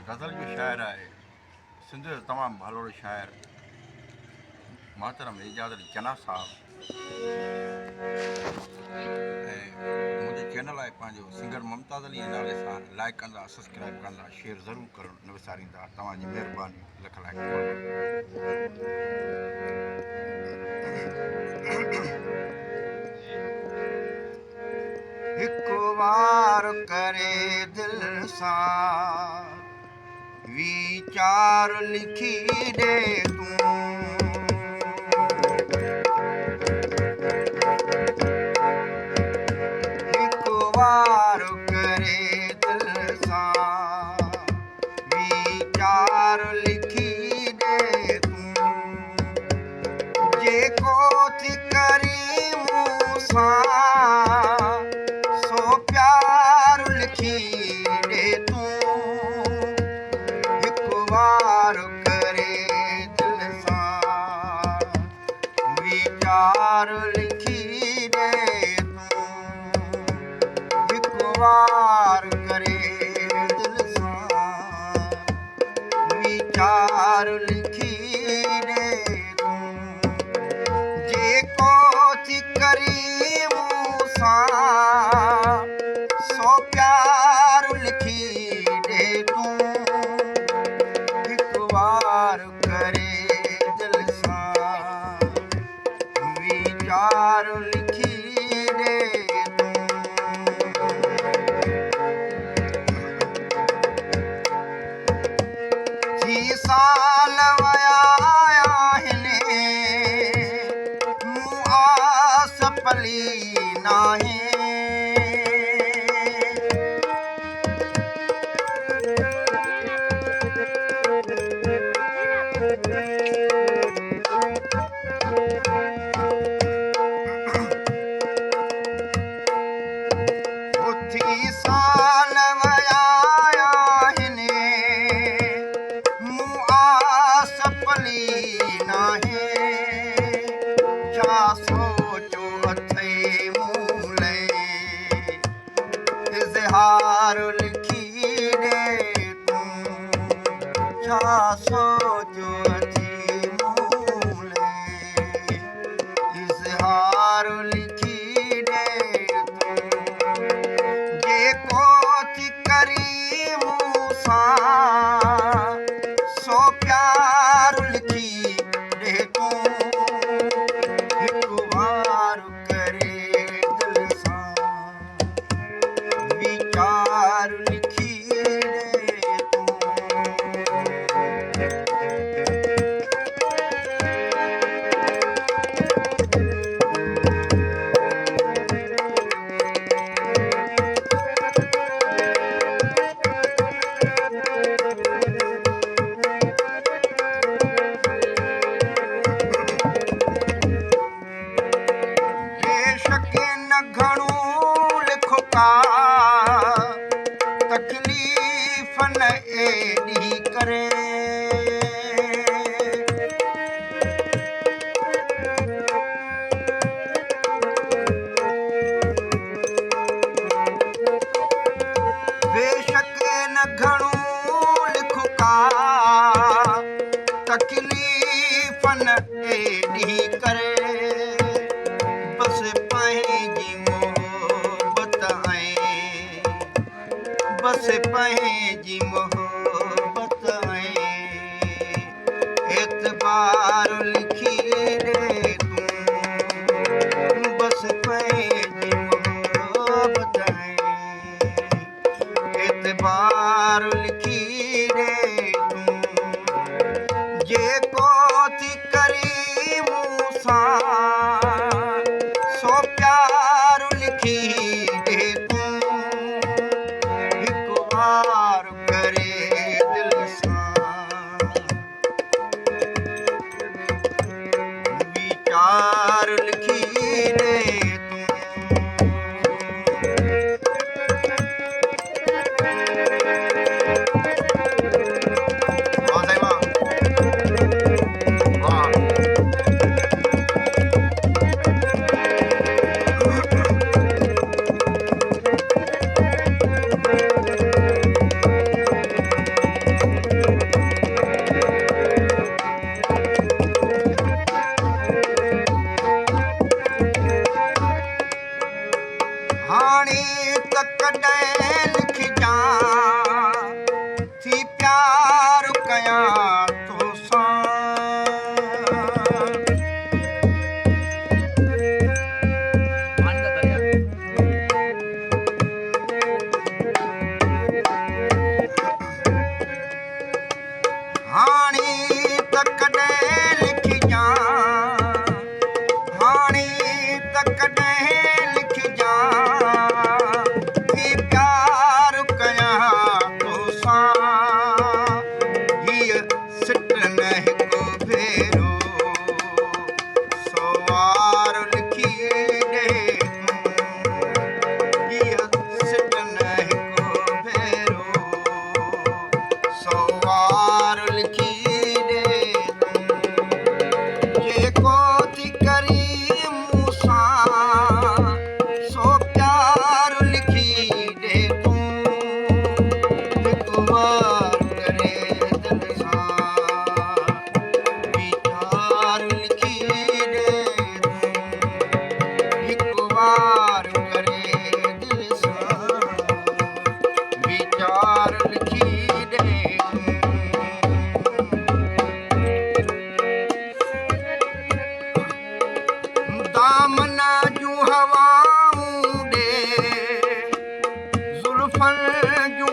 गज़ल जो शाइर आहे सिंध जो तमामु भालोड़ो शाइर मोहतरम एजाज़ अली चना साहब ऐं मुंहिंजे चैनल आहे पंहिंजो सिंगर मुमताज़ अली जे नाले सां लाइक कंदा, सब्सक्राइब कंदा, शेयर ज़रूरु करणु न विसारींदा। तव्हांजी महिरबानी लख लाख। हिकु वार करे दिल सां वीचार लिखी ॾे तूं, हिकु वार करे दिल सां वीचार लिखी ॾे तूं, जेको थी करी मूं सां सो प्यार लिखी ॾे तूं, हिकु वार करे दिल सां वीचार लिखी ॾे तूं, हिकु वार करे दिल सां वीचार लिखी ॾे तूं, जेको थी करी मूं सां सो प्यार लिखी ॾे तूं, हिकु वार करे दिल सां वीचार लिखी ॾे तूं। थी साल वया आहिनि मूं आस पली नाहे, थी साल वया आहिनि मूं आस पली नाहे, छा सोचो अथई मूं लाइ इज़हार लिखी ॾे तूं, छा सोचो अथई मूं लाइ इज़हार लिखी ॾे तूं, जेको थी करी मूं सां सो प्यार लिखी ॾे तूं, हिकु वार करे दिल सां वीचार लिखी ॾे तूं। बेशक न घणो लिखो का तकलीफ़ न एॾी करे, बेशक न घणो लिखो का तकलीफ़ न एॾी करे, बसि पंहिंजी मोहबत बसि पंहिंजी मोहबत एतबार लिखी ॾे तूं, बसि पंहिंजी मोहबत एतबार लिखी ॾे तूं, जेको थी करी मूं सां सो प्यार लिखी ॾे तूं, हिकु वार करे दिल सां वीचार लिखी ॾे तूं।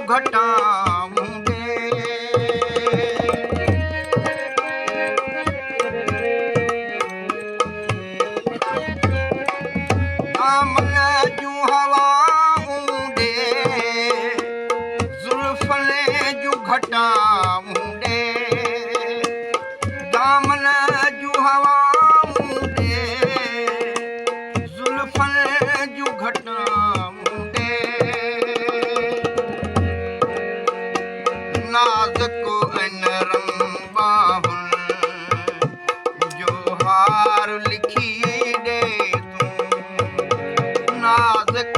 घटाऊं दे दामन जूं हवाऊं दे जुल्फन जूं घटाऊं दे दामन जूं हवाऊं दे जुल्फन जूं घटाऊं दे नाज़ुक नरम बाहुनि जो हार लिखी ॾे तूं नाज़ुक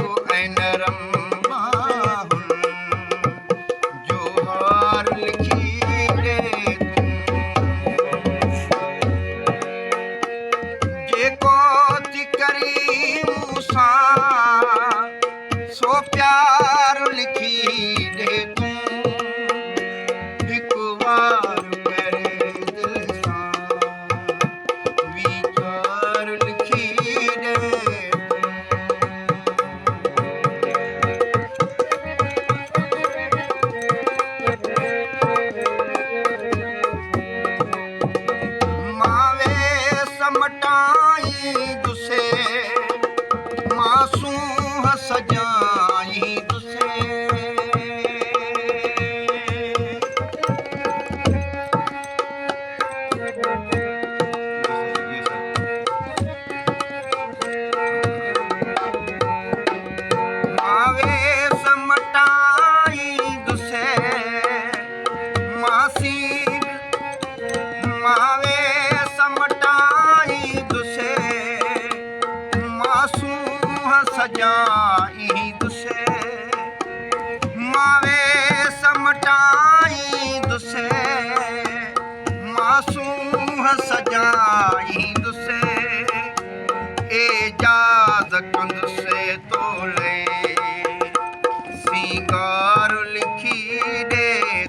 नरम बाहुनि जो हार लिखी ॾे तूं जेको थी करी मूंसां सो प्यार लिखी ॾे तूं हिकु वार करे दिल सां वीचार लिखी ॾे मावे समटाई दुसे मासूम सजाई दुसे मावे समटाई दुसे मासी मावे समटाई दुसे मासूम सजाई दुसे मावे समटाई दुसे मासूम सजाई दुसे एजाज़ कंदुसे तोले सिंगार लिखी ॾे